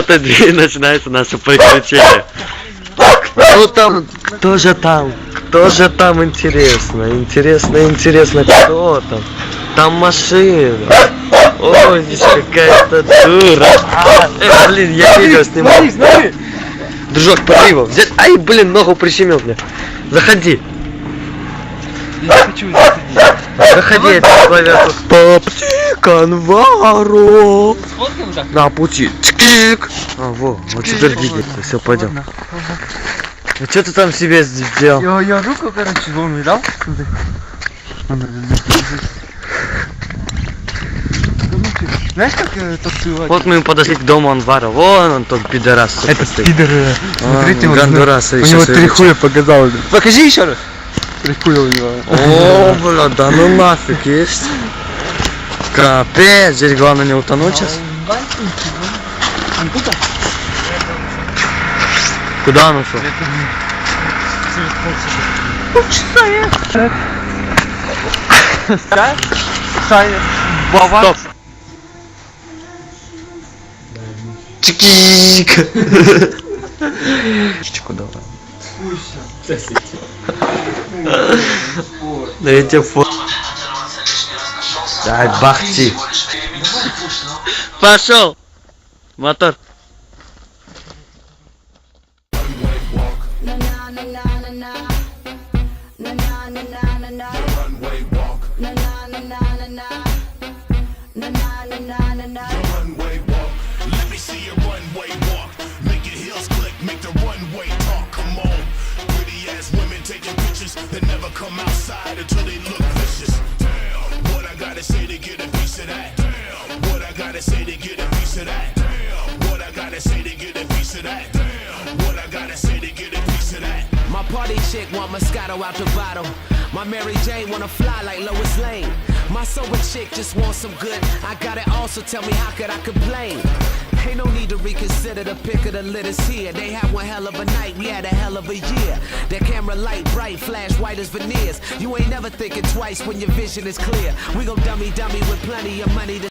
этой двери начинается наше приключение. Кто там? Кто же там? Кто же там, интересно? Интересно, кто там? Там машина. Ой, здесь какая-то дура. Блин, я видео снимаю. Смотри. Дружок, подри его. Взять. Ай, блин, ногу прищемил мне. Заходи. Я не хочу заходить. Заходи, это клавиатуру. По пути конвару. Сфоткаем так? На пути. Чик. А, вот теперь двигается. Все, пойдем. Ну что ты там себе сделал? Я руку, короче, вон видал? Смотри. Знаешь, как танцевать? Вот мы подошли к дому Анвара. Вон он тот пидорас. Это пидор. Смотрите, он Гондурас. у него 3 хуя показал. Покажи еще раз. 3 хуя у него. О, бля, да ну нафиг есть. Капец, здесь главное не утонуть сейчас. Куда он ушел? Стоп. Чик. Куда? Да я тебе фото. Дай бахти. Пошел. Мотор. They never come outside until they look vicious. Damn, what I gotta say to get a piece of that? Damn, what I gotta say to get a piece of that? Damn, what I gotta say to get a piece of that? Damn, what I gotta say to get a piece of that? My party chick want Moscato out the bottle. My Mary Jane wanna fly like Lois Lane. My sober chick just wants some good. I got it all, so tell me how could I complain? Ain't no need to reconsider the pick of the litters here. They had one hell of a night, we had a hell of a year. Their camera light bright, flash white as veneers. You ain't never thinking twice when your vision is clear. We gon' dummy with plenty of money to